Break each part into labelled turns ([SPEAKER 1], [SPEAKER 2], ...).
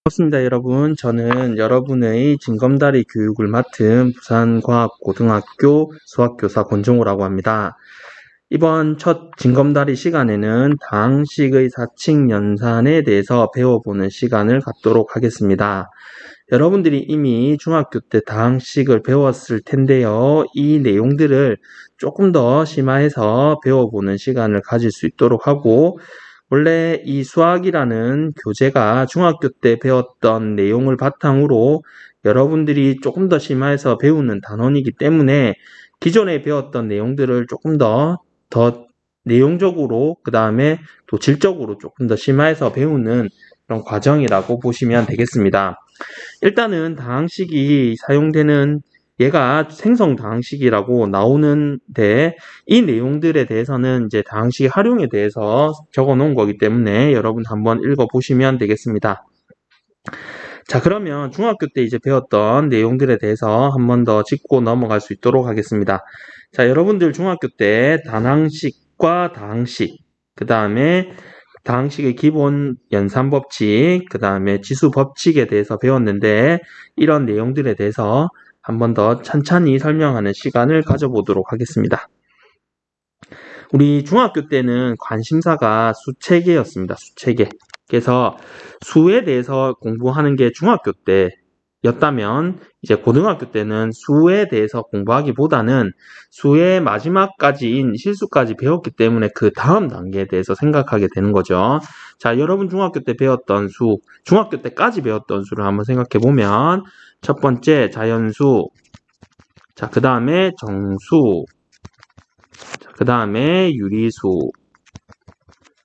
[SPEAKER 1] 반갑습니다, 여러분. 저는 여러분의 징검다리 교육을 맡은 부산과학고등학교 수학교사 권종호라고 합니다. 이번 첫 징검다리 시간에는 다항식의 사칙 연산에 대해서 배워보는 시간을 갖도록 하겠습니다. 여러분들이 이미 중학교 때 다항식을 배웠을 텐데요. 이 내용들을 조금 더 심화해서 배워보는 시간을 가질 수 있도록 하고, 원래 이 수학이라는 교재가 중학교 때 배웠던 내용을 바탕으로 여러분들이 조금 더 심화해서 배우는 단원이기 때문에 기존에 배웠던 내용들을 조금 더 내용적으로, 그 다음에 또 질적으로 조금 더 심화해서 배우는 그런 과정이라고 보시면 되겠습니다. 일단은 다항식이 사용되는 얘가 생성다항식이라고 나오는데, 이 내용들에 대해서는 이제 다항식의 활용에 대해서 적어 놓은 거기 때문에 여러분 한번 읽어 보시면 되겠습니다. 자, 그러면 중학교 때 이제 배웠던 내용들에 대해서 한 번 더 짚고 넘어갈 수 있도록 하겠습니다. 자, 여러분들 중학교 때 단항식과 다항식, 그 다음에 다항식의 기본 연산 법칙, 그 다음에 지수 법칙에 대해서 배웠는데, 이런 내용들에 대해서 한 번 더 찬찬히 설명하는 시간을 가져보도록 하겠습니다. 우리 중학교 때는 관심사가 수체계였습니다. 수체계. 그래서 수에 대해서 공부하는 게 중학교 때였다면, 이제 고등학교 때는 수에 대해서 공부하기보다는 수의 마지막까지인 실수까지 배웠기 때문에 그 다음 단계에 대해서 생각하게 되는 거죠. 자, 여러분 중학교 때 배웠던 수, 중학교 때까지 배웠던 수를 한번 생각해 보면, 첫 번째 자연수, 자, 그 다음에 정수, 그 다음에 유리수,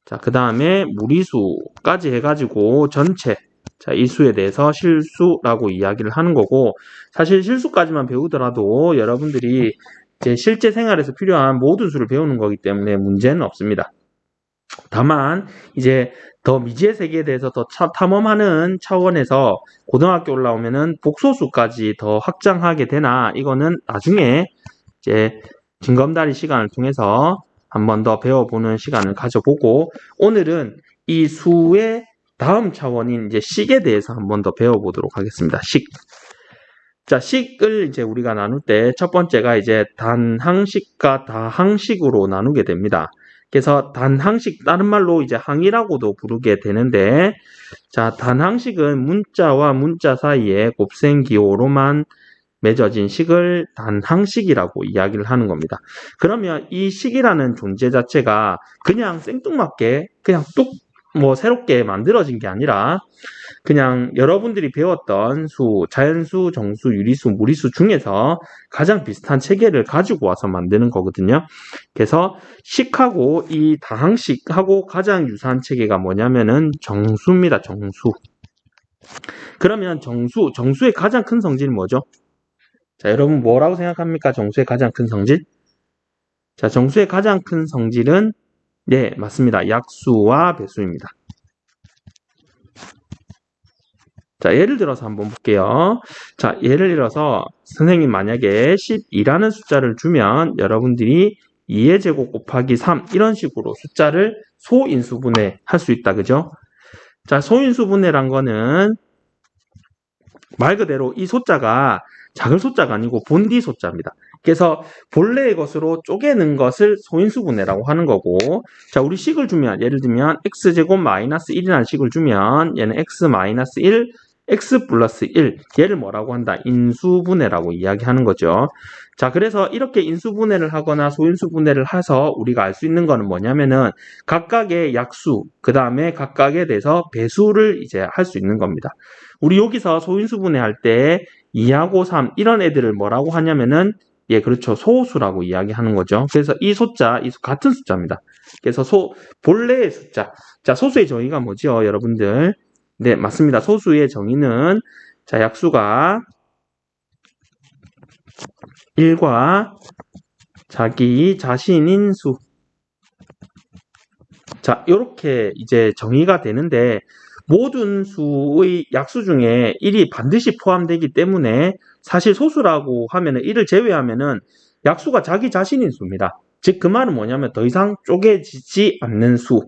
[SPEAKER 1] 자, 그 다음에 무리수까지 해가지고 전체, 자, 이 수에 대해서 실수라고 이야기를 하는 거고, 사실 실수까지만 배우더라도 여러분들이 이제 실제 생활에서 필요한 모든 수를 배우는 거기 때문에 문제는 없습니다. 다만 이제 더 미지의 세계에 대해서 더 탐험하는 차원에서 고등학교 올라오면은 복소수까지 더 확장하게 되나, 이거는 나중에 이제 징검다리 시간을 통해서 한 번 더 배워보는 시간을 가져보고, 오늘은 이 수의 다음 차원인 이제 식에 대해서 한 번 더 배워보도록 하겠습니다. 식. 자, 식을 이제 우리가 나눌 때 첫 번째가 이제 단항식과 다항식으로 나누게 됩니다. 그래서 단항식, 다른 말로 이제 항이라고도 부르게 되는데, 자, 단항식은 문자와 문자 사이에 곱셈 기호로만 맺어진 식을 단항식이라고 이야기를 하는 겁니다. 그러면 이 식이라는 존재 자체가 그냥 생뚱맞게 그냥 새롭게 만들어진 게 아니라, 그냥 여러분들이 배웠던 수, 자연수, 정수, 유리수, 무리수 중에서 가장 비슷한 체계를 가지고 와서 만드는 거거든요. 그래서 식하고 이 다항식하고 가장 유사한 체계가 뭐냐면은 정수입니다. 정수. 그러면 정수의 가장 큰 성질은 뭐죠? 자, 여러분 뭐라고 생각합니까? 정수의 가장 큰 성질? 자, 정수의 가장 큰 성질은, 네, 맞습니다. 약수와 배수입니다. 자, 예를 들어서 한번 볼게요. 자, 예를 들어서 선생님 만약에 12라는 숫자를 주면 여러분들이 2의 제곱 곱하기 3 이런 식으로 숫자를 소인수분해 할 수 있다. 그죠? 자, 소인수분해란 거는 말 그대로 이 소자가 작은 소자가 아니고 본디 소자입니다. 그래서 본래의 것으로 쪼개는 것을 소인수분해라고 하는 거고, 자, 우리 식을 주면, 예를 들면 x제곱 마이너스 1이라는 식을 주면 얘는 x 마이너스 1, x 플러스 1, 얘를 뭐라고 한다? 인수분해라고 이야기하는 거죠. 자, 그래서 이렇게 인수분해를 하거나 소인수분해를 해서 우리가 알 수 있는 거는 뭐냐면은 각각의 약수, 그 다음에 각각에 대해서 배수를 이제 할 수 있는 겁니다. 우리 여기서 소인수분해 할 때 2하고 3 이런 애들을 뭐라고 하냐면은, 예, 그렇죠. 소수라고 이야기하는 거죠. 그래서 이 소자, 같은 숫자입니다. 그래서 본래의 숫자. 자, 소수의 정의가 뭐죠, 여러분들? 네, 맞습니다. 소수의 정의는, 자, 약수가 1과 자기 자신인 수. 자, 이렇게 이제 정의가 되는데, 모든 수의 약수 중에 1이 반드시 포함되기 때문에 사실 소수라고 하면은 1을 제외하면은 약수가 자기 자신인 수입니다. 즉, 그 말은 뭐냐면 더 이상 쪼개지지 않는 수.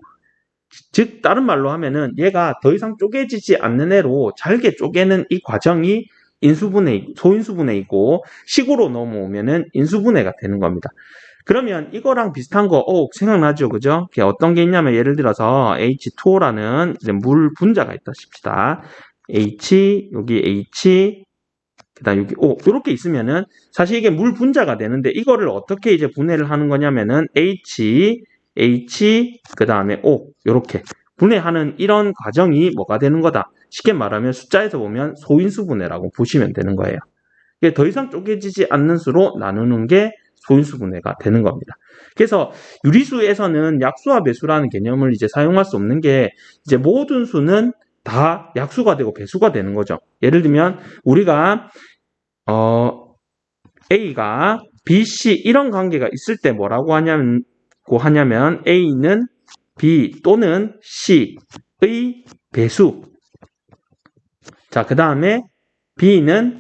[SPEAKER 1] 즉 다른 말로 하면은 얘가 더 이상 쪼개지지 않는 애로 잘게 쪼개는 이 과정이 소인수분해이고 식으로 넘어오면은 인수분해가 되는 겁니다. 그러면 이거랑 비슷한 거 생각나죠? 그죠? 어떤 게 있냐면 예를 들어서 H2O라는 물 분자가 있다 칩시다. H, 여기 H, 그다음 여기 O 이렇게 있으면은 사실 이게 물 분자가 되는데 이거를 어떻게 이제 분해를 하는 거냐면은 H, 그다음에 O 이렇게 분해하는 이런 과정이 뭐가 되는 거다. 쉽게 말하면 숫자에서 보면 소인수 분해라고 보시면 되는 거예요. 이게 더 이상 쪼개지지 않는 수로 나누는 게 소인수 분해가 되는 겁니다. 그래서 유리수에서는 약수와 배수라는 개념을 이제 사용할 수 없는 게 이제 모든 수는 다 약수가 되고 배수가 되는 거죠. 예를 들면 우리가 A가 B, C 이런 관계가 있을 때 뭐라고 하냐면 A는 B 또는 C의 배수. 자, 그 다음에 B는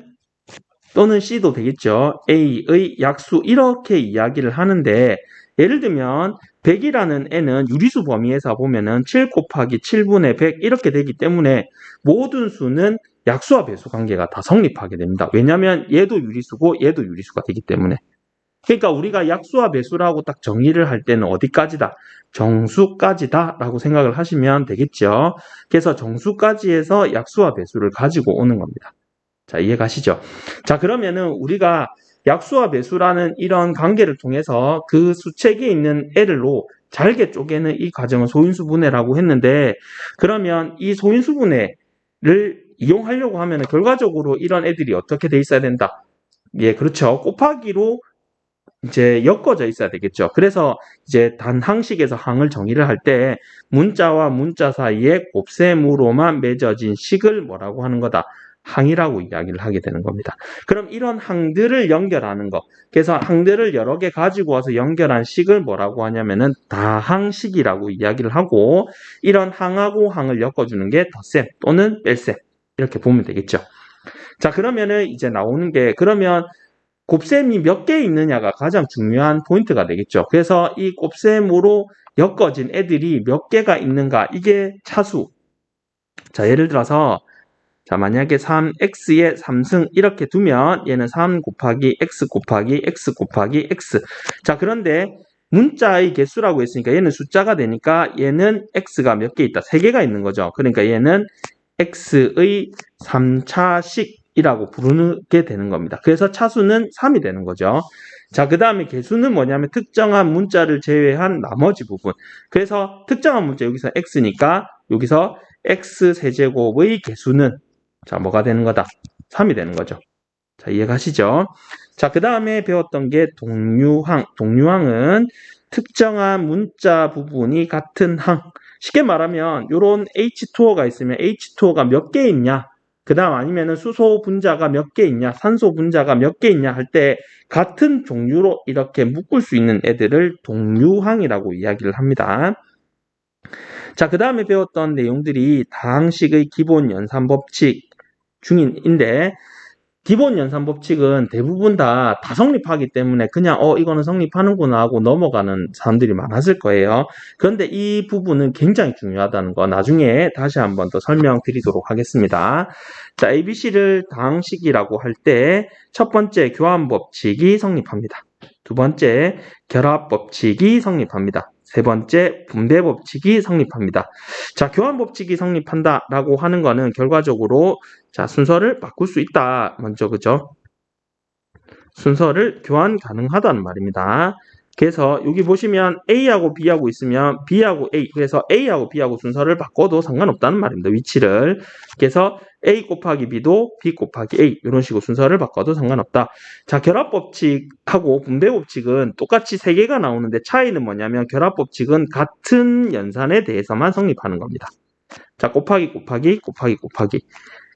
[SPEAKER 1] 또는 C도 되겠죠. A의 약수 이렇게 이야기를 하는데 예를 들면 100이라는 애는 유리수 범위에서 보면은 7 곱하기 7분의 100 이렇게 되기 때문에 모든 수는 약수와 배수 관계가 다 성립하게 됩니다. 왜냐하면 얘도 유리수고 얘도 유리수가 되기 때문에. 그러니까 우리가 약수와 배수라고 딱 정의를 할 때는 어디까지다? 정수까지다 라고 생각을 하시면 되겠죠. 그래서 정수까지에서 약수와 배수를 가지고 오는 겁니다. 자, 이해가시죠? 자, 그러면은 우리가 약수와 배수라는 이런 관계를 통해서 그 수책에 있는 애를로 잘게 쪼개는 이 과정을 소인수분해라고 했는데 그러면 이 소인수분해를 이용하려고 하면 결과적으로 이런 애들이 어떻게 돼 있어야 된다? 예, 그렇죠. 곱하기로 이제 엮어져 있어야 되겠죠. 그래서 이제 단항식에서 항을 정의를 할 때 문자와 문자 사이에 곱셈으로만 맺어진 식을 뭐라고 하는 거다? 항이라고 이야기를 하게 되는 겁니다. 그럼 이런 항들을 연결하는 거. 그래서 항들을 여러 개 가지고 와서 연결한 식을 뭐라고 하냐면은 다항식이라고 이야기를 하고 이런 항하고 항을 엮어주는 게 덧셈 또는 뺄셈 이렇게 보면 되겠죠. 자, 그러면은 이제 나오는 게 그러면 곱셈이 몇 개 있느냐가 가장 중요한 포인트가 되겠죠. 그래서 이 곱셈으로 엮어진 애들이 몇 개가 있는가 이게 차수. 자, 예를 들어서 자, 만약에 3x에 3승 이렇게 두면 얘는 3 곱하기 x 곱하기 x 곱하기 x. 자, 그런데 문자의 개수라고 했으니까 얘는 숫자가 되니까 얘는 x가 몇 개 있다? 3개가 있는 거죠. 그러니까 얘는 x의 3차식이라고 부르게 되는 겁니다. 그래서 차수는 3이 되는 거죠. 자, 그 다음에 개수는 뭐냐면 특정한 문자를 제외한 나머지 부분. 그래서 특정한 문자 여기서 x니까 여기서 x 세제곱의 개수는 자, 뭐가 되는 거다? 3이 되는 거죠. 자, 이해가시죠? 자, 그 다음에 배웠던 게 동류항. 동류항은 특정한 문자 부분이 같은 항. 쉽게 말하면 이런 H2O가 있으면 H2O가 몇 개 있냐? 그 다음 아니면은 수소 분자가 몇 개 있냐? 산소 분자가 몇 개 있냐? 할 때 같은 종류로 이렇게 묶을 수 있는 애들을 동류항이라고 이야기를 합니다. 자, 그 다음에 배웠던 내용들이 다항식의 기본 연산 법칙 중인데 기본 연산 법칙은 대부분 다 성립하기 때문에 그냥 이거는 성립하는구나 하고 넘어가는 사람들이 많았을 거예요. 그런데 이 부분은 굉장히 중요하다는 거 나중에 다시 한번 더 설명드리도록 하겠습니다. 자, ABC를 다항식이라고 할 때 첫 번째 교환 법칙이 성립합니다. 두 번째 결합 법칙이 성립합니다. 세 번째 분배 법칙이 성립합니다. 자, 교환 법칙이 성립한다라고 하는 거는 결과적으로 자, 순서를 바꿀 수 있다. 먼저 그죠? 순서를 교환 가능하다는 말입니다. 그래서 여기 보시면 A하고 B하고 있으면 B하고 A, 그래서 A하고 B하고 순서를 바꿔도 상관없다는 말입니다. 위치를. 그래서 A 곱하기 B도 B 곱하기 A 이런 식으로 순서를 바꿔도 상관없다. 자, 결합법칙하고 분배법칙은 똑같이 3개가 나오는데 차이는 뭐냐면 결합법칙은 같은 연산에 대해서만 성립하는 겁니다. 자, 곱하기 곱하기 곱하기 곱하기.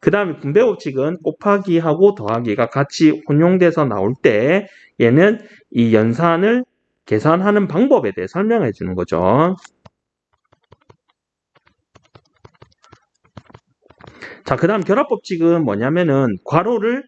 [SPEAKER 1] 그 다음에 분배법칙은 곱하기하고 더하기가 같이 혼용돼서 나올 때 얘는 이 연산을 계산하는 방법에 대해 설명해 주는 거죠. 자, 그 다음 결합법칙은 뭐냐면은 괄호를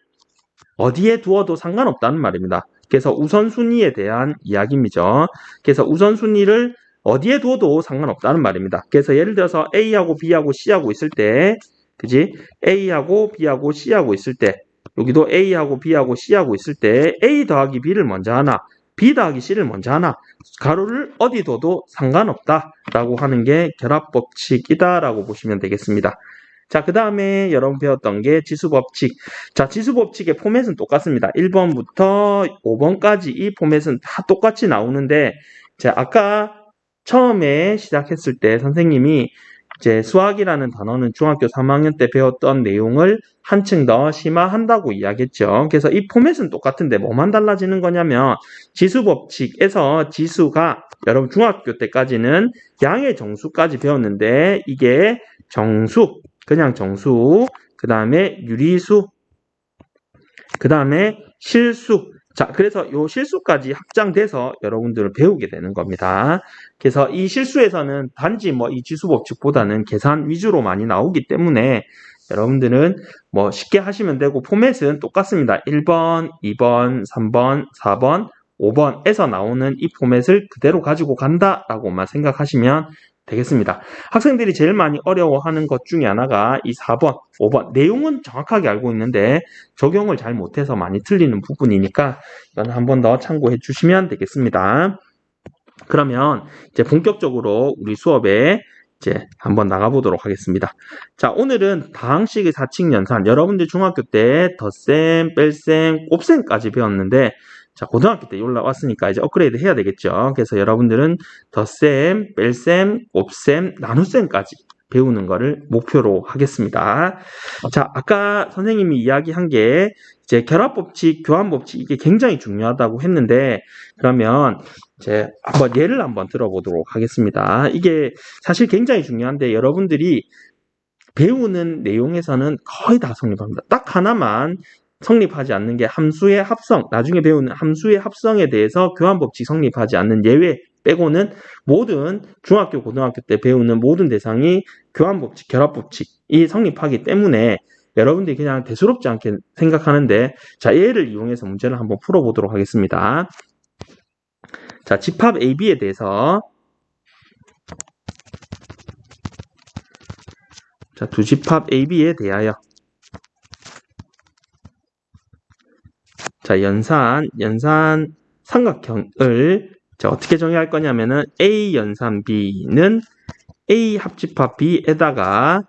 [SPEAKER 1] 어디에 두어도 상관없다는 말입니다. 그래서 우선순위에 대한 이야기이죠. 그래서 우선순위를 어디에 둬도 상관없다는 말입니다. 그래서 예를 들어서 A하고 B하고 C하고 있을 때, 그지? A하고 B하고 C하고 있을 때, 여기도 A하고 B하고 C하고 있을 때 A 더하기 B를 먼저 하나, B 더하기 C를 먼저 하나, 가로를 어디 둬도 상관없다라고 하는 게 결합법칙이다라고 보시면 되겠습니다. 자, 그 다음에 여러분 배웠던 게 지수법칙. 자, 지수법칙의 포맷은 똑같습니다. 1번부터 5번까지 이 포맷은 다 똑같이 나오는데, 자, 아까 처음에 시작했을 때 선생님이 이제 수학이라는 단어는 중학교 3학년 때 배웠던 내용을 한층 더 심화한다고 이야기했죠. 그래서 이 포맷은 똑같은데 뭐만 달라지는 거냐면 지수법칙에서 지수가 여러분 중학교 때까지는 양의 정수까지 배웠는데 이게 정수, 그냥 정수, 그 다음에 유리수, 그 다음에 실수. 자, 그래서 요 실수까지 확장돼서 여러분들을 배우게 되는 겁니다. 그래서 이 실수에서는 단지 뭐 이 지수법칙보다는 계산 위주로 많이 나오기 때문에 여러분들은 뭐 쉽게 하시면 되고 포맷은 똑같습니다. 1번, 2번, 3번, 4번, 5번에서 나오는 이 포맷을 그대로 가지고 간다라고만 생각하시면 되겠습니다. 학생들이 제일 많이 어려워하는 것 중에 하나가 이 4번, 5번 내용은 정확하게 알고 있는데 적용을 잘 못해서 많이 틀리는 부분이니까 이건 한 번 더 참고해 주시면 되겠습니다. 그러면 이제 본격적으로 우리 수업에 이제 한번 나가보도록 하겠습니다. 자, 오늘은 다항식의 사칙 연산, 여러분들 중학교 때 덧셈, 뺄셈, 곱셈까지 배웠는데 자, 고등학교 때 올라왔으니까 이제 업그레이드 해야 되겠죠. 그래서 여러분들은 덧셈, 뺄셈, 곱셈, 나눗셈까지 배우는 거를 목표로 하겠습니다. 자, 아까 선생님이 이야기한 게 이제 결합법칙, 교환법칙 이게 굉장히 중요하다고 했는데 그러면 이제 한번 예를 한번 들어보도록 하겠습니다. 이게 사실 굉장히 중요한데 여러분들이 배우는 내용에서는 거의 다 성립합니다. 딱 하나만 성립하지 않는 게 함수의 합성, 나중에 배우는 함수의 합성에 대해서 교환법칙 성립하지 않는 예외 빼고는 모든 중학교, 고등학교 때 배우는 모든 대상이 교환법칙, 결합법칙이 성립하기 때문에 여러분들이 그냥 대수롭지 않게 생각하는데 자, 얘를 이용해서 문제를 한번 풀어보도록 하겠습니다. 자, 집합 AB에 대해서 자, 두 집합 AB에 대하여 자, 연산 삼각형을 자, 어떻게 정의할 거냐면은 A 연산 B는 A 합집합 B에다가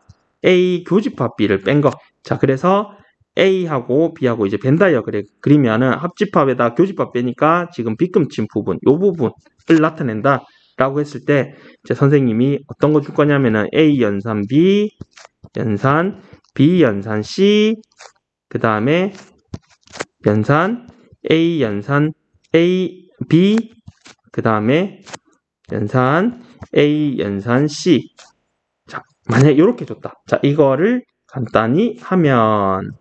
[SPEAKER 1] A 교집합 B를 뺀 거. 자, 그래서 A하고 B하고 이제 벤 다이어그램 그리면은 합집합에다 교집합 빼니까 지금 빗금친 부분, 요 부분을 나타낸다 라고 했을 때 이제 선생님이 어떤 거 줄 거냐면은 A 연산 B 연산 B 연산 C 그 다음에 연산 A 연산 A B 그 다음에 연산 A 연산 C. 자, 만약에 이렇게 줬다. 자, 이거를 간단히 하면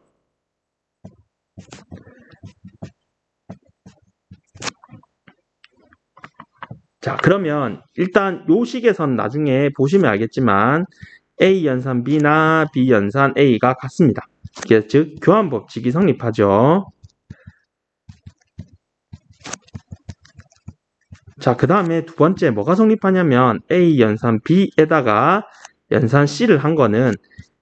[SPEAKER 1] 자, 그러면 일단 요 식에선 나중에 보시면 알겠지만 A 연산 B나 B 연산 A가 같습니다. 즉 교환법칙이 성립하죠. 자, 그 다음에 두 번째 뭐가 성립하냐면 A 연산 B에다가 연산 C를 한 거는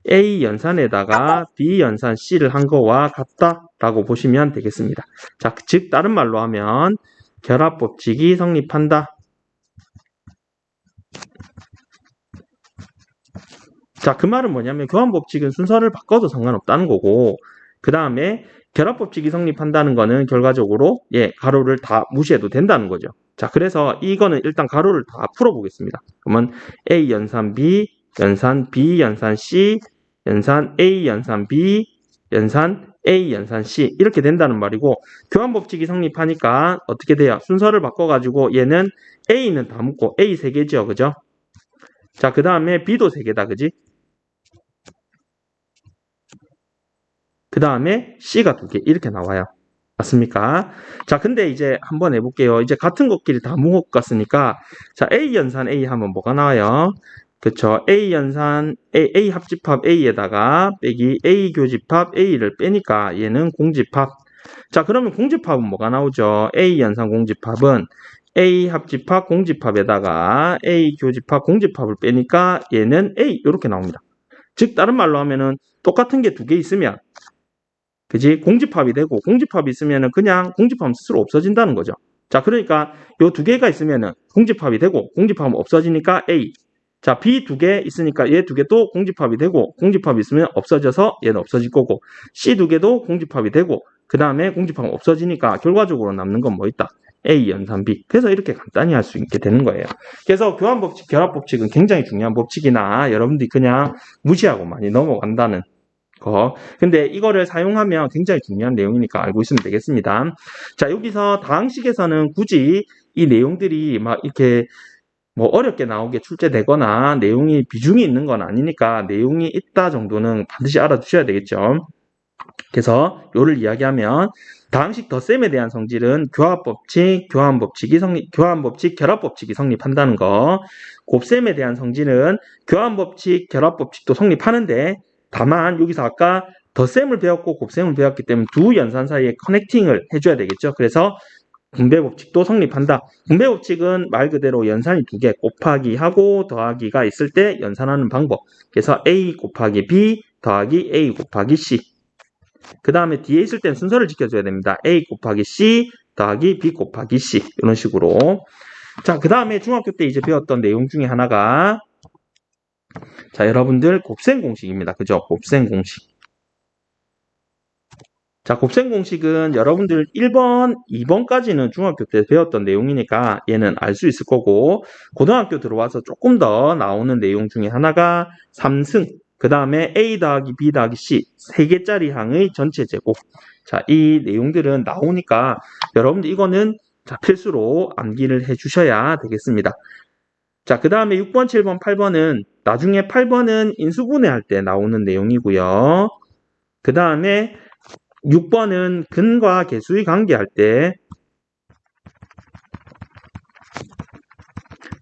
[SPEAKER 1] A 연산에다가 B 연산 C를 한 거와 같다라고 보시면 되겠습니다. 자, 즉 다른 말로 하면 결합법칙이 성립한다. 자, 그 말은 뭐냐면 교환법칙은 순서를 바꿔도 상관없다는 거고 그 다음에 결합법칙이 성립한다는 거는 결과적으로 가로를 다 무시해도 된다는 거죠. 자, 그래서 이거는 일단 가로를 다 풀어보겠습니다. 그러면 A 연산 B, 연산 B, 연산 C, 연산 A, 연산 B, 연산 A, 연산 C 이렇게 된다는 말이고 교환법칙이 성립하니까 어떻게 돼요? 순서를 바꿔가지고 얘는 A는 다 묶고 A 3개죠. 그죠? 자, 그 다음에 B도 3개다. 그지? 그 다음에 C가 2개 이렇게 나와요. 맞습니까? 자, 근데 이제 한번 해볼게요. 이제 같은 것끼리 다 묶었으니까 자, A 연산 A 하면 뭐가 나와요? 그쵸? A 연산 A 합집합 A에다가 빼기 A 교집합 A를 빼니까 얘는 공집합. 자, 그러면 공집합은 뭐가 나오죠? A 연산 공집합은 A 합집합 공집합에다가 A 교집합 공집합을 빼니까 얘는 A 이렇게 나옵니다. 즉 다른 말로 하면은 똑같은 게 두 개 있으면 그지? 공집합이 되고 공집합이 있으면은 그냥 공집합은 스스로 없어진다는 거죠. 자, 그러니까 요 두 개가 있으면은 공집합이 되고 공집합은 없어지니까 A. 자, B 두 개 있으니까 얘 두 개도 공집합이 되고 공집합이 있으면 없어져서 얘는 없어질 거고 C 두 개도 공집합이 되고 그 다음에 공집합은 없어지니까 결과적으로 남는 건 뭐 있다? A 연산 B. 그래서 이렇게 간단히 할 수 있게 되는 거예요. 그래서 교환법칙, 결합법칙은 굉장히 중요한 법칙이나 여러분들이 그냥 무시하고 많이 넘어간다는 거. 근데 이거를 사용하면 굉장히 중요한 내용이니까 알고 있으면 되겠습니다. 자, 여기서 다항식에서는 굳이 이 내용들이 막 이렇게 뭐 어렵게 나오게 출제되거나 내용이 비중이 있는 건 아니니까 내용이 있다 정도는 반드시 알아두셔야 되겠죠. 그래서 요를 이야기하면 다항식 덧셈에 대한 성질은 교합법칙, 교환법칙, 결합법칙이 성립한다는 거. 곱셈에 대한 성질은 교환법칙, 결합법칙도 성립하는데 다만 여기서 아까 덧셈을 배웠고 곱셈을 배웠기 때문에 두 연산 사이에 커넥팅을 해줘야 되겠죠. 그래서 분배법칙도 성립한다. 분배법칙은 말 그대로 연산이 두 개 곱하기 하고 더하기가 있을 때 연산하는 방법. 그래서 A 곱하기 B 더하기 A 곱하기 C. 그 다음에 뒤에 있을 땐 순서를 지켜줘야 됩니다. A 곱하기 C 더하기 B 곱하기 C. 이런 식으로. 자, 그 다음에 중학교 때 이제 배웠던 내용 중에 하나가 자, 여러분들 곱셈 공식입니다. 그죠? 곱셈 공식. 자, 곱셈 공식은 여러분들 1번, 2번까지는 중학교 때 배웠던 내용이니까 얘는 알 수 있을 거고 고등학교 들어와서 조금 더 나오는 내용 중에 하나가 3승, 그 다음에 A 더하기 B 더하기 C 3개짜리 항의 전체 제곱. 자, 이 내용들은 나오니까 여러분들 이거는 자, 필수로 암기를 해주셔야 되겠습니다. 자, 그 다음에 6번, 7번, 8번은 나중에 8번은 인수분해할 때 나오는 내용이고요. 그 다음에 6번은 근과 계수의 관계할 때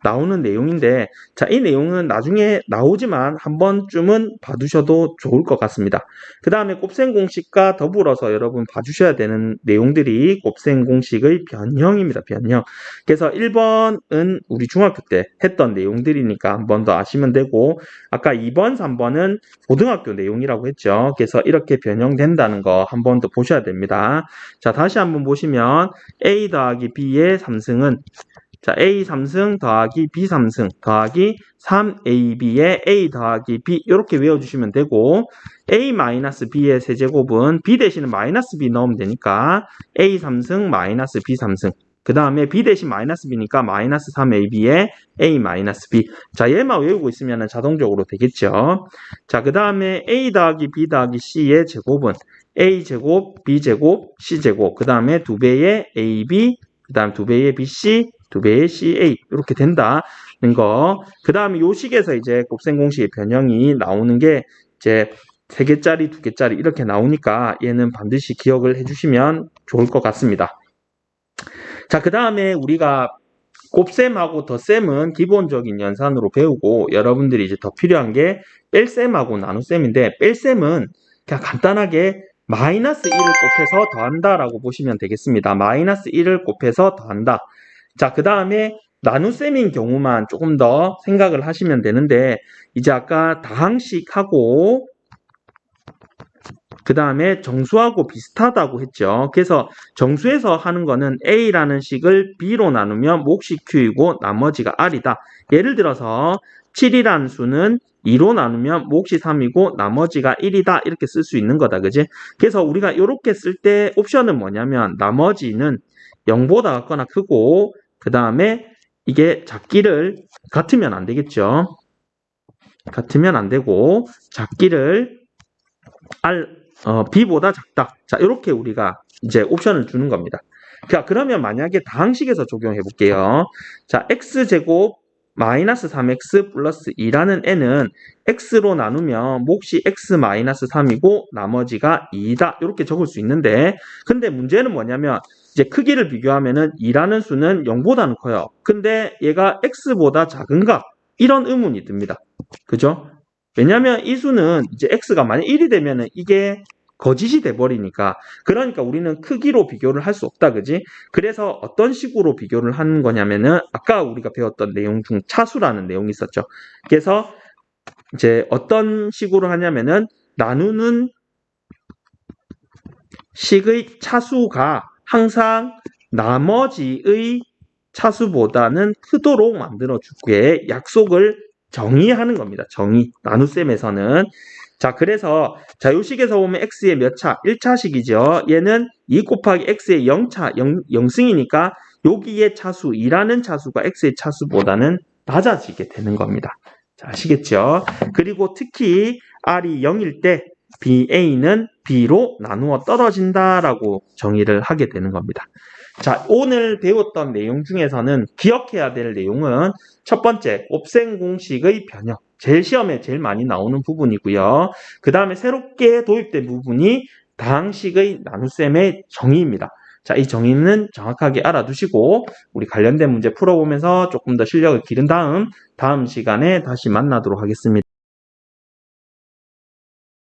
[SPEAKER 1] 나오는 내용인데 자, 이 내용은 나중에 나오지만 한 번쯤은 봐두셔도 좋을 것 같습니다. 그 다음에 곱셈 공식과 더불어서 여러분 봐주셔야 되는 내용들이 곱셈 공식의 변형입니다. 변형. 그래서 1번은 우리 중학교 때 했던 내용들이니까 한 번 더 아시면 되고 아까 2번, 3번은 고등학교 내용이라고 했죠. 그래서 이렇게 변형된다는 거 한 번 더 보셔야 됩니다. 자, 다시 한번 보시면 A 더하기 B의 3승은 자, A 3승 더하기 B 3승 더하기 3AB의 A 더하기 B 이렇게 외워주시면 되고 A-B의 세제곱은 B 대신에 마이너스 B 넣으면 되니까 A 3승 마이너스 B 3승 그 다음에 B 대신 마이너스 B니까 마이너스 3AB의 A 마이너스 B. 자, 얘만 외우고 있으면 자동적으로 되겠죠. 자, 그 다음에 A 더하기 B 더하기 C의 제곱은 A 제곱, B 제곱, C 제곱 그 다음에 2배의 AB 그 다음 2배의 BC 2배의 CA 이렇게 된다는 거. 그 다음에 요 식에서 이제 곱셈 공식의 변형이 나오는 게 이제 3개짜리, 2개짜리 이렇게 나오니까 얘는 반드시 기억을 해주시면 좋을 것 같습니다. 자, 그 다음에 우리가 곱셈하고 덧셈은 기본적인 연산으로 배우고 여러분들이 이제 더 필요한 게 뺄셈하고 나눗셈인데 뺄셈은 그냥 간단하게 마이너스 1을 곱해서 더한다라고 보시면 되겠습니다. 마이너스 1을 곱해서 더한다. 자, 그 다음에 나눗셈인 경우만 조금 더 생각을 하시면 되는데 이제 아까 다항식하고 그 다음에 정수하고 비슷하다고 했죠. 그래서 정수에서 하는 거는 A라는 식을 B로 나누면 몫이 Q이고 나머지가 R이다. 예를 들어서 7이라는 수는 2로 나누면 몫이 3이고 나머지가 1이다. 이렇게 쓸 수 있는 거다. 그지? 그래서 우리가 이렇게 쓸 때 옵션은 뭐냐면 나머지는 0보다 같거나 크고 그 다음에 이게 작기를 같으면 안 되겠죠. 같으면 안 되고 작기를 B보다 작다. 자, 이렇게 우리가 이제 옵션을 주는 겁니다. 자, 그러면 만약에 다항식에서 적용해 볼게요. 자, x제곱 마이너스 3x 플러스 2라는 n은 x로 나누면 몫이 x 마이너스 3이고 나머지가 2다. 이렇게 적을 수 있는데 근데 문제는 뭐냐면 이제 크기를 비교하면은 2라는 수는 0보다는 커요. 근데 얘가 x보다 작은가? 이런 의문이 듭니다. 그죠? 왜냐면 이 수는 이제 x가 만약 1이 되면은 이게 거짓이 돼버리니까. 그러니까 우리는 크기로 비교를 할 수 없다, 그지? 그래서 어떤 식으로 비교를 하는 거냐면은 아까 우리가 배웠던 내용 중 차수라는 내용이 있었죠. 그래서 이제 어떤 식으로 하냐면은 나누는 식의 차수가 항상 나머지의 차수보다는 크도록 만들어주기에 약속을 정의하는 겁니다. 정의. 나눗셈에서는. 자, 그래서 자, 요 식에서 보면 x의 몇 차? 1차식이죠. 얘는 2 곱하기 x의 0차, 0승이니까 여기에 차수, 2라는 차수가 x의 차수보다는 낮아지게 되는 겁니다. 자, 아시겠죠? 그리고 특히 r이 0일 때 BA는 B로 나누어 떨어진다라고 정의를 하게 되는 겁니다. 자, 오늘 배웠던 내용 중에서는 기억해야 될 내용은 첫 번째, 곱셈 공식의 변형. 시험에 제일 많이 나오는 부분이고요. 그 다음에 새롭게 도입된 부분이 다항식의 나눗셈의 정의입니다. 자, 이 정의는 정확하게 알아두시고 우리 관련된 문제 풀어보면서 조금 더 실력을 기른 다음 시간에 다시 만나도록 하겠습니다.